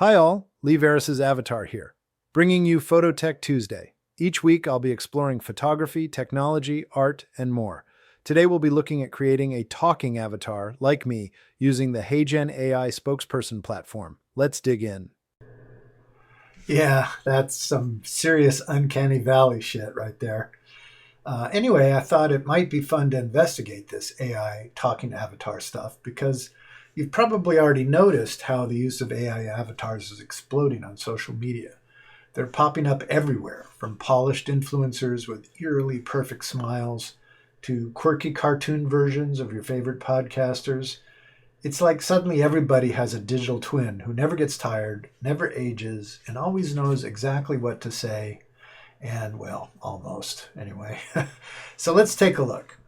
Hi all, Lee Veris's avatar here, bringing you Photo-TechTuesday. Each week I'll be exploring photography, technology, art, and more. Today we'll be looking at creating a talking avatar, like me, using the HeyGen A.I. Spokesperson platform. Let's dig in. Yeah, that's some serious uncanny valley shit right there. Anyway, I thought it might be fun to investigate this AI talking avatar stuff because you've probably already noticed how the use of AI avatars is exploding on social media. They're popping up everywhere, from polished influencers with eerily perfect smiles to quirky cartoon versions of your favorite podcasters. It's like suddenly everybody has a digital twin who never gets tired, never ages, and always knows exactly what to say. And, well, almost, anyway. So let's take a look.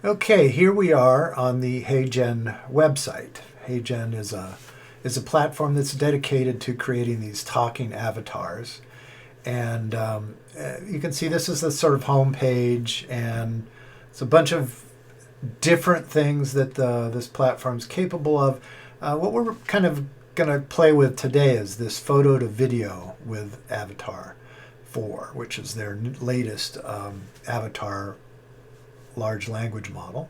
Okay, here we are on the HeyGen website. HeyGen is a platform that's dedicated to creating these talking avatars. And you can see this is the sort of home page, and it's a bunch of different things that this platform's capable of. What we're kind of going to play with today is this photo to video with Avatar 4, which is their latest avatar large language model.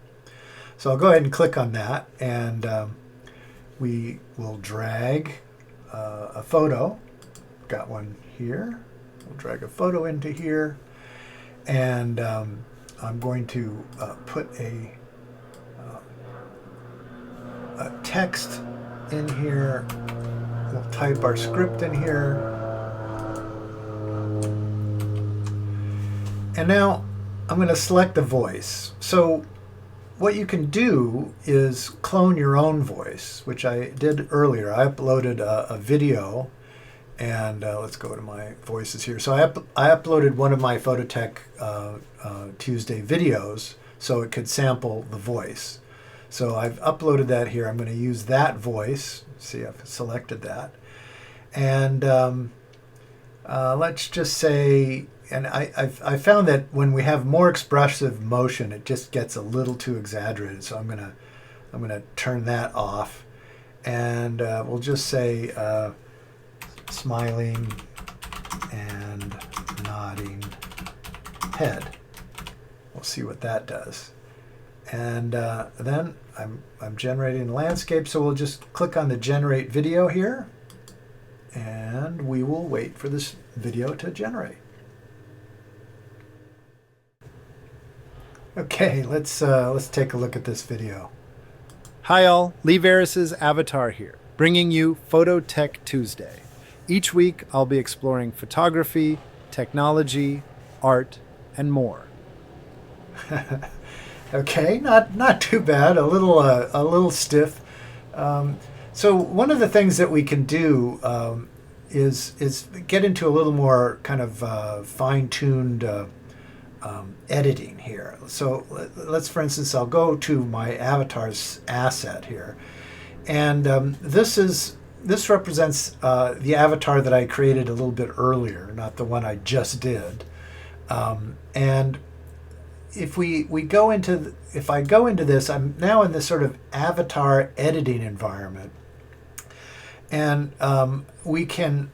So I'll go ahead and click on that, and we will drag a photo. Got one here. We'll drag a photo into here, and I'm going to put a text in here. We'll type our script in here. And now I'm going to select the voice. So what you can do is clone your own voice, which I did earlier. I uploaded a video, and let's go to my voices here. So I uploaded one of my Phototech Tuesday videos so it could sample the voice. So I've uploaded that here. I'm going to use that voice. See, I've selected that. And let's just say, and I found that when we have more expressive motion, it just gets a little too exaggerated. So I'm gonna turn that off, and we'll just say smiling and nodding head. We'll see what that does. And then I'm generating landscape, so we'll just click on the generate video here, and we will wait for this video to generate. Okay, let's take a look at this video. Hi all, Lee Veris's avatar here, bringing you Photo-TechTuesday. Each week I'll be exploring photography, technology, art, and more. Okay, not too bad. A little stiff. So one of the things that we can do is get into a little more kind of fine-tuned editing here. So let's, for instance, I'll go to my avatar's asset here, and this represents the avatar that I created a little bit earlier, not the one I just did, and if I go into this, I'm now in this sort of avatar editing environment, and we can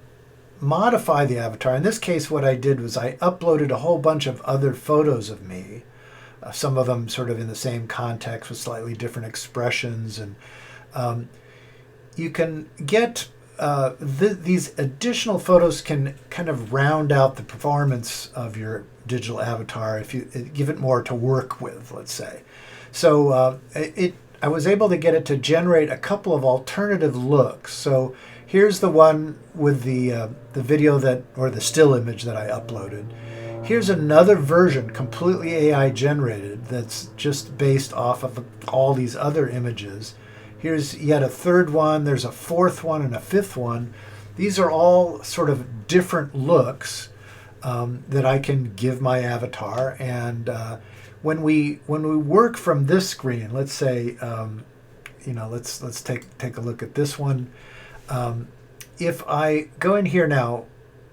modify the avatar. In this case, what I did was I uploaded a whole bunch of other photos of me, some of them sort of in the same context with slightly different expressions, and you can get these additional photos can kind of round out the performance of your digital avatar if you give it more to work with, let's say. So I was able to get it to generate a couple of alternative looks. So here's the one with the video or the still image that I uploaded. Here's another version, completely AI generated, that's just based off of all these other images. Here's yet a third one. There's a fourth one and a fifth one. These are all sort of different looks that I can give my avatar. And when we work from this screen, let's say, let's take a look at this one. If I go in here now,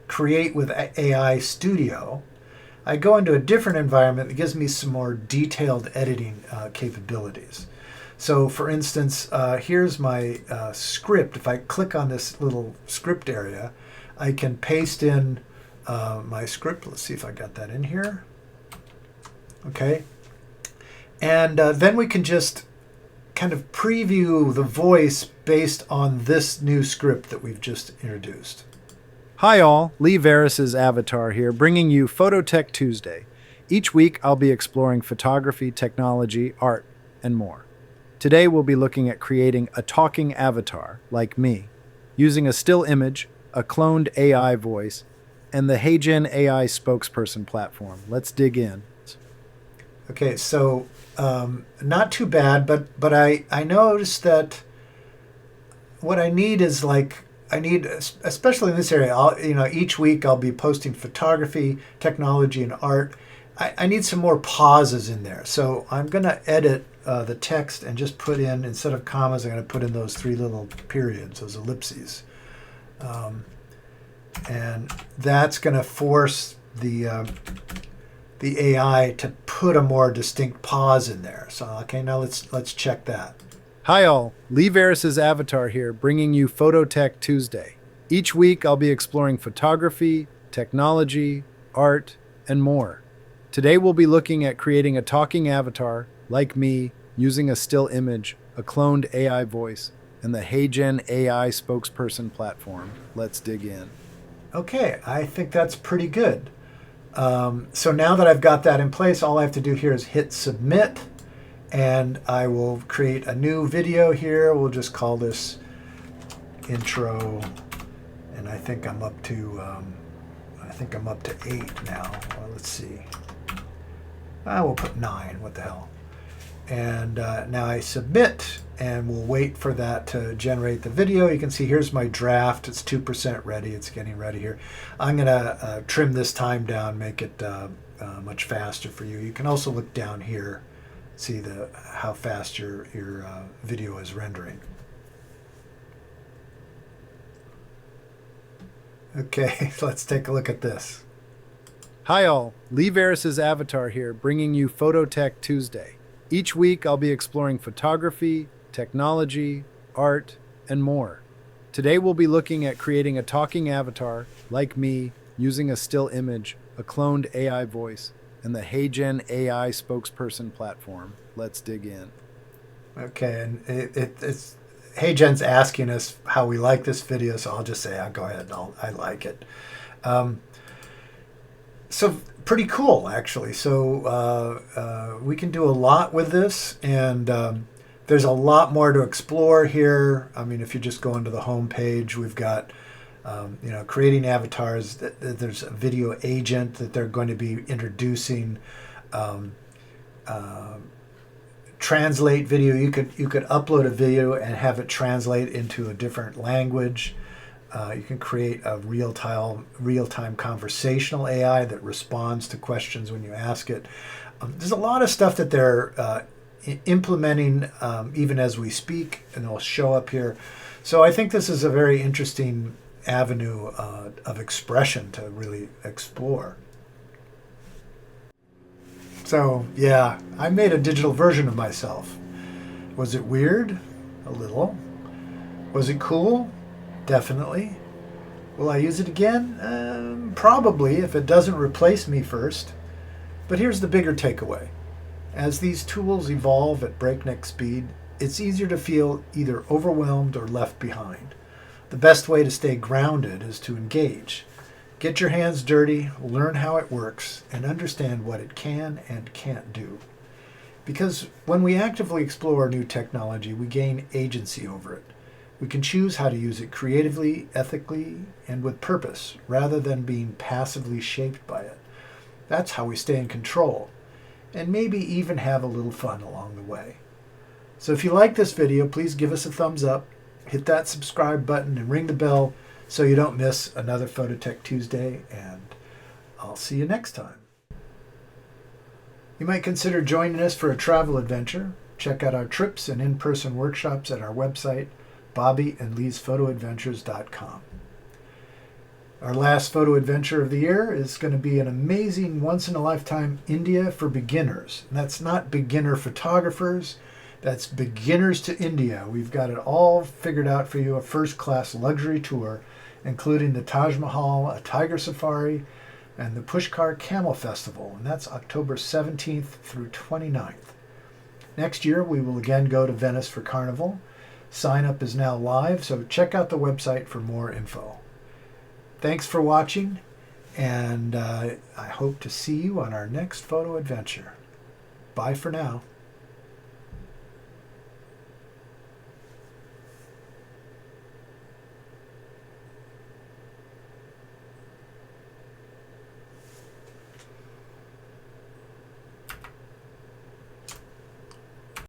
create with AI Studio, I go into a different environment that gives me some more detailed editing capabilities. So for instance, here's my script. If I click on this little script area, I can paste in my script. Let's see if I got that in here. Okay. And then we can just kind of preview the voice based on this new script that we've just introduced. Hi all, Lee Veris's avatar here, bringing you Photo-TechTuesday. Each week I'll be exploring photography, technology, art, and more. Today we'll be looking at creating a talking avatar, like me, using a still image, a cloned AI voice, and the HeyGen A.I Spokesperson platform. Let's dig in. Okay, so not too bad, but I noticed that what I need is especially in this area, each week I'll be posting photography, technology, and art. I need some more pauses in there. So I'm going to edit the text and just put in, instead of commas, I'm going to put in those 3 little periods, those ellipses. And that's going to force the AI to put a more distinct pause in there. So, okay, now let's check that. Hi all, Lee Veris's avatar here, bringing you Photo-TechTuesday. Each week I'll be exploring photography, technology, art, and more. Today we'll be looking at creating a talking avatar, like me, using a still image, a cloned AI voice, and the HeyGen AI Spokesperson platform. Let's dig in. Okay, I think that's pretty good. So now that I've got that in place, all I have to do here is hit submit, and I will create a new video here. We'll just call this intro, and I think I'm up to 8 now. Well, let's see. We'll put 9. What the hell? And now I submit, and we'll wait for that to generate the video. You can see here's my draft. It's 2% ready. It's getting ready here. I'm going to trim this time down, make it much faster for you. You can also look down here, see how fast your video is rendering. Okay, let's take a look at this. Hi all, Lee Veris's avatar here, bringing you Photo-TechTuesday. Each week I'll be exploring photography, technology, art, and more. Today we'll be looking at creating a talking avatar, like me, using a still image, a cloned AI voice, and the HeyGen AI Spokesperson platform. Let's dig in. Okay, and it's HeyGen's asking us how we like this video, so I'll just say, go ahead, I like it. So pretty cool, actually. So we can do a lot with this, and there's a lot more to explore here. I mean, if you just go into the home page, we've got creating avatars. There's a video agent that they're going to be introducing. Translate video. You could upload a video and have it translate into a different language. You can create a real-time conversational AI that responds to questions when you ask it. There's a lot of stuff that they're implementing even as we speak, and it'll show up here. So I think this is a very interesting avenue of expression to really explore. So yeah, I made a digital version of myself. Was it weird? A little. Was it cool? Definitely. Will I use it again? Probably, if it doesn't replace me first. But here's the bigger takeaway. As these tools evolve at breakneck speed, it's easier to feel either overwhelmed or left behind. The best way to stay grounded is to engage. Get your hands dirty, learn how it works, and understand what it can and can't do. Because when we actively explore new technology, we gain agency over it. We can choose how to use it creatively, ethically, and with purpose, rather than being passively shaped by it. That's how we stay in control, and maybe even have a little fun along the way. So if you like this video, please give us a thumbs up, hit that subscribe button, and ring the bell so you don't miss another Photo-Tech Tuesday, and I'll see you next time. You might consider joining us for a travel adventure. Check out our trips and in-person workshops at our website, BobbyandLee'sPhotoAdventures.com. Our last photo adventure of the year is going to be an amazing once-in-a-lifetime India for beginners. And that's not beginner photographers. That's beginners to India. We've got it all figured out for you, a first-class luxury tour, including the Taj Mahal, a tiger safari, and the Pushkar Camel Festival, and that's October 17th through 29th. Next year, we will again go to Venice for Carnival. Sign up is now live, so check out the website for more info. Thanks for watching, and I hope to see you on our next photo adventure. Bye for now.